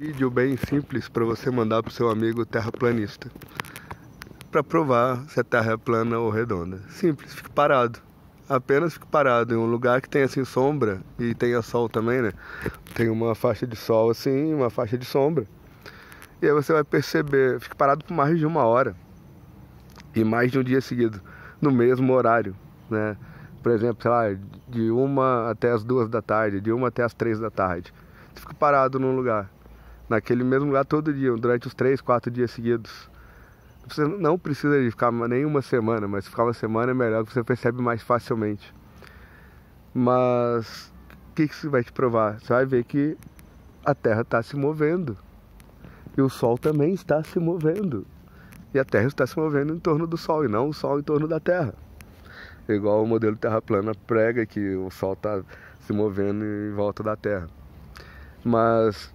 Vídeo bem simples para você mandar para o seu amigo terraplanista, para provar se a Terra é plana ou redonda. Simples, fique parado. Apenas fique parado em um lugar que tenha assim sombra e tenha sol também, né? Tem uma faixa de sol assim, uma faixa de sombra. E aí você vai perceber, fique parado por mais de 1 hora e mais de um dia seguido, no mesmo horário, né? Por exemplo, sei lá, de 1 até as 2 da tarde, de 1 até as 3 da tarde. Você fica parado num lugar, naquele mesmo lugar todo dia, durante os 3, 4 dias seguidos. Você não precisa de ficar nem uma semana, mas ficar uma semana é melhor, que você percebe mais facilmente. Mas o que isso vai te provar? Você vai ver que a Terra está se movendo e o Sol também está se movendo. E a Terra está se movendo em torno do Sol e não o Sol em torno da Terra. Igual o modelo Terra plana prega que o Sol está se movendo em volta da Terra. Mas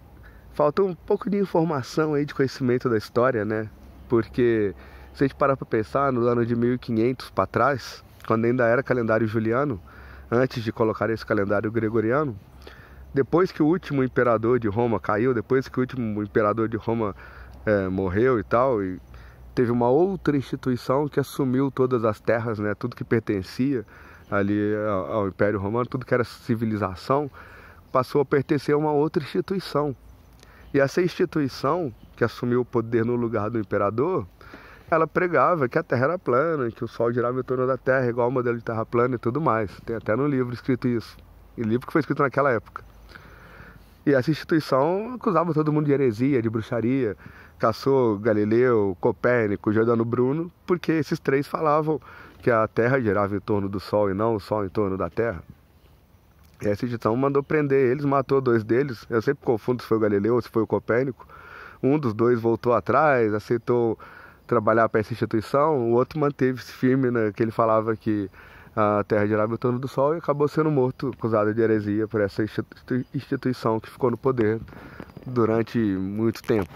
falta um pouco de informação aí, de conhecimento da história, né? Porque se a gente parar para pensar, no ano de 1500 para trás, quando ainda era calendário juliano, antes de colocar esse calendário gregoriano, depois que o último imperador de Roma caiu, depois que o último imperador de Roma morreu e tal, e teve uma outra instituição que assumiu todas as terras, né? Tudo que pertencia ali ao Império Romano, tudo que era civilização, passou a pertencer a uma outra instituição. E essa instituição, que assumiu o poder no lugar do imperador, ela pregava que a Terra era plana, que o Sol girava em torno da Terra, igual o modelo de Terra plana e tudo mais. Tem até no livro escrito isso. E livro que foi escrito naquela época. E essa instituição acusava todo mundo de heresia, de bruxaria, caçou Galileu, Copérnico, Giordano Bruno, porque esses três falavam que a Terra girava em torno do Sol e não o Sol em torno da Terra. E essa instituição mandou prender eles, matou 2 deles. Eu sempre confundo se foi o Galileu ou se foi o Copérnico. Um dos 2 voltou atrás, aceitou trabalhar para essa instituição. O outro manteve-se firme, né, que ele falava que a Terra girava em torno do Sol, e acabou sendo morto, acusado de heresia por essa instituição que ficou no poder durante muito tempo.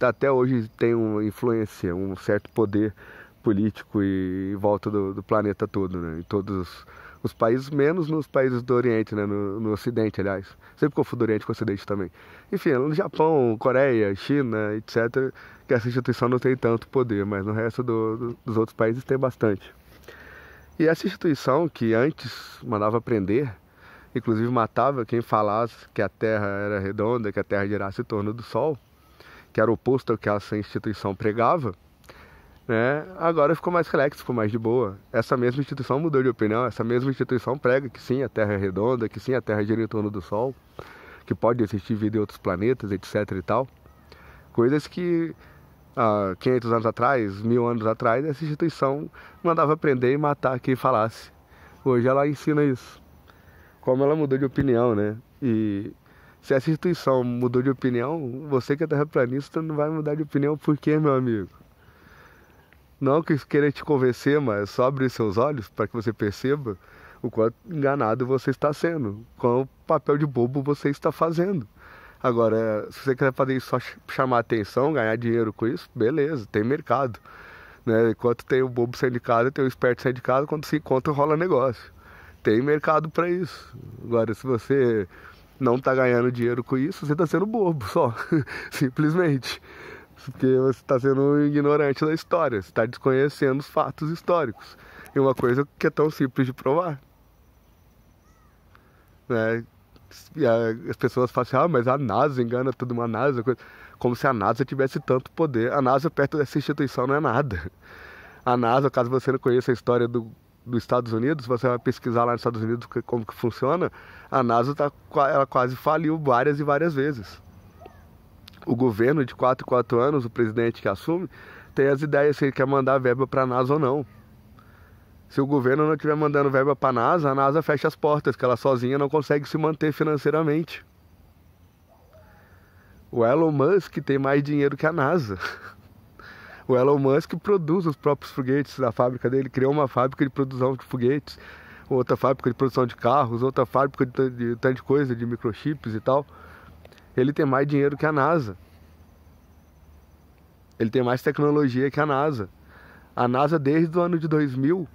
Até hoje tem uma influência, um certo poder político em volta do planeta todo, né? Em todos os países, menos nos países do Oriente, né? No Ocidente, aliás. Sempre confundo Oriente com Ocidente também. Enfim, no Japão, Coreia, China, etc., que essa instituição não tem tanto poder, mas no resto dos outros países tem bastante. E essa instituição, que antes mandava prender, inclusive matava quem falasse que a Terra era redonda, que a Terra girasse em torno do Sol, que era o oposto ao que essa instituição pregava, né? Agora ficou mais relax, ficou mais de boa. Essa mesma instituição mudou de opinião, essa mesma instituição prega que sim, a Terra é redonda, que sim, a Terra gira em torno do Sol, que pode existir vida em outros planetas, etc e tal. Coisas que há 500 anos atrás, 1000 anos atrás, essa instituição mandava prender e matar quem falasse. Hoje ela ensina isso. Como ela mudou de opinião, né? E se essa instituição mudou de opinião, você que é terraplanista não vai mudar de opinião. Por quê, meu amigo? Não que queira te convencer, mas só abrir seus olhos para que você perceba o quanto enganado você está sendo, qual papel de bobo você está fazendo. Agora, se você quer fazer isso só chamar atenção, ganhar dinheiro com isso, beleza, tem mercado, né? Enquanto tem o bobo sindicado, tem o esperto sindicado, quando se encontra rola negócio. Tem mercado para isso. Agora, se você não está ganhando dinheiro com isso, você está sendo bobo só, simplesmente. Porque você está sendo um ignorante da história, você está desconhecendo os fatos históricos. E uma coisa que é tão simples de provar, né? E as pessoas falam assim, ah, mas a NASA engana tudo, uma NASA, como se a NASA tivesse tanto poder. A NASA perto dessa instituição não é nada. A NASA, caso você não conheça a história dos Estados Unidos, você vai pesquisar lá nos Estados Unidos como que funciona, a NASA ela quase faliu várias e várias vezes. O governo de 4 em 4 anos, o presidente que assume, tem as ideias se ele quer mandar verba para a NASA ou não. Se o governo não estiver mandando verba para a NASA fecha as portas, que ela sozinha não consegue se manter financeiramente. O Elon Musk tem mais dinheiro que a NASA. O Elon Musk produz os próprios foguetes da fábrica dele, criou uma fábrica de produção de foguetes, outra fábrica de produção de carros, outra fábrica de tanta coisa, de microchips e tal. Ele tem mais dinheiro que a NASA. Ele tem mais tecnologia que a NASA. A NASA, desde o ano de 2000,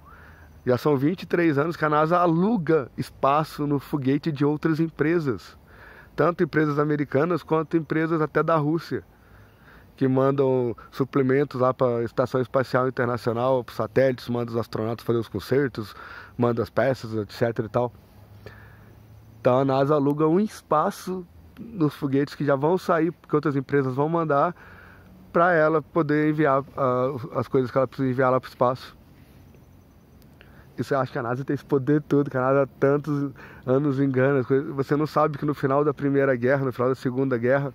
já são 23 anos que a NASA aluga espaço no foguete de outras empresas. tanto empresas americanas quanto empresas até da Rússia, que mandam suplementos lá para a Estação Espacial Internacional, para os satélites, mandam os astronautas fazer os concertos, mandam as peças, etc e tal. Então a NASA aluga um espaço nos foguetes que já vão sair, porque outras empresas vão mandar, para ela poder enviar as coisas que ela precisa enviar lá para o espaço. E você acha que a NASA tem esse poder todo, que a NASA há tantos anos engana as coisas. Você não sabe que no final da Primeira Guerra, no final da Segunda Guerra,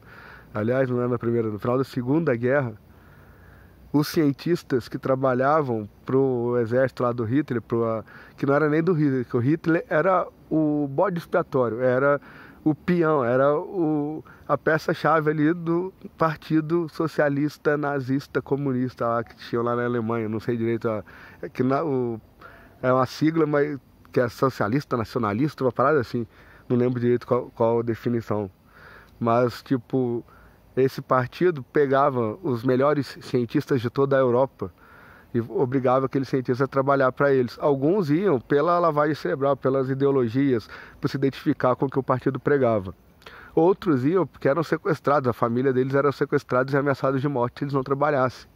aliás, não é na Primeira, no final da Segunda Guerra, os cientistas que trabalhavam pro exército lá do Hitler, que não era nem do Hitler, que o Hitler era o bode expiatório, era o peão, era a peça-chave ali do Partido Socialista Nazista Comunista lá, que tinha lá na Alemanha, não sei direito, é uma sigla, mas que é socialista, nacionalista, uma parada assim, não lembro direito qual a definição. Mas, tipo, esse partido pegava os melhores cientistas de toda a Europa e obrigava aqueles cientistas a trabalhar para eles. Alguns iam pela lavagem cerebral, pelas ideologias, por se identificar com o que o partido pregava. Outros iam porque eram sequestrados, a família deles era sequestrados e ameaçados de morte se eles não trabalhassem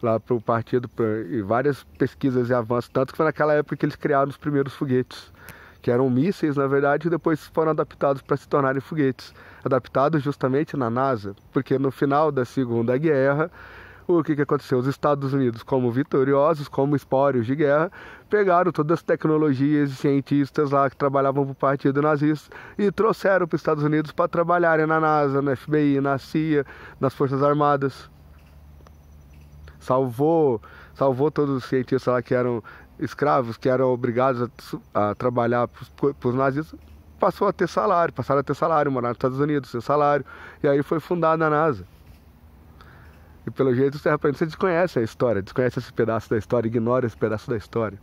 lá para o partido, e várias pesquisas e avanços, tanto que foi naquela época que eles criaram os primeiros foguetes, que eram mísseis, na verdade, e depois foram adaptados para se tornarem foguetes, adaptados justamente na NASA, porque no final da Segunda Guerra, o que aconteceu? Os Estados Unidos, como vitoriosos, como espórios de guerra, pegaram todas as tecnologias e cientistas lá que trabalhavam para o partido nazista e trouxeram para os Estados Unidos para trabalharem na NASA, na FBI, na CIA, nas Forças Armadas. Salvou todos os cientistas lá que eram escravos, que eram obrigados a trabalhar para os nazistas, passaram a ter salário, morar nos Estados Unidos, ter salário, e aí foi fundada a NASA. E pelo jeito os terraplanistas você desconhece a história, desconhece esse pedaço da história, ignora esse pedaço da história,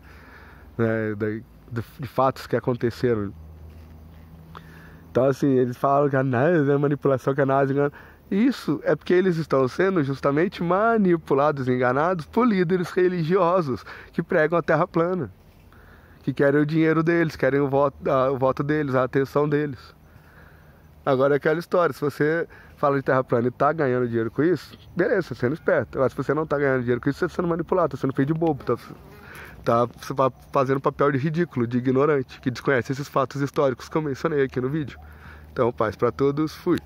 né, de fatos que aconteceram. Então assim, eles falam que a NASA é manipulação, que a NASA engana. Isso é porque eles estão sendo justamente manipulados, enganados por líderes religiosos que pregam a terra plana, que querem o dinheiro deles, querem o voto deles, a atenção deles. Agora é aquela história, se você fala de terra plana e está ganhando dinheiro com isso, beleza, você está sendo esperto. Agora se você não está ganhando dinheiro com isso, você está sendo manipulado, está sendo feito de bobo, tá fazendo papel de ridículo, de ignorante, que desconhece esses fatos históricos que eu mencionei aqui no vídeo. Então, paz para todos, fui.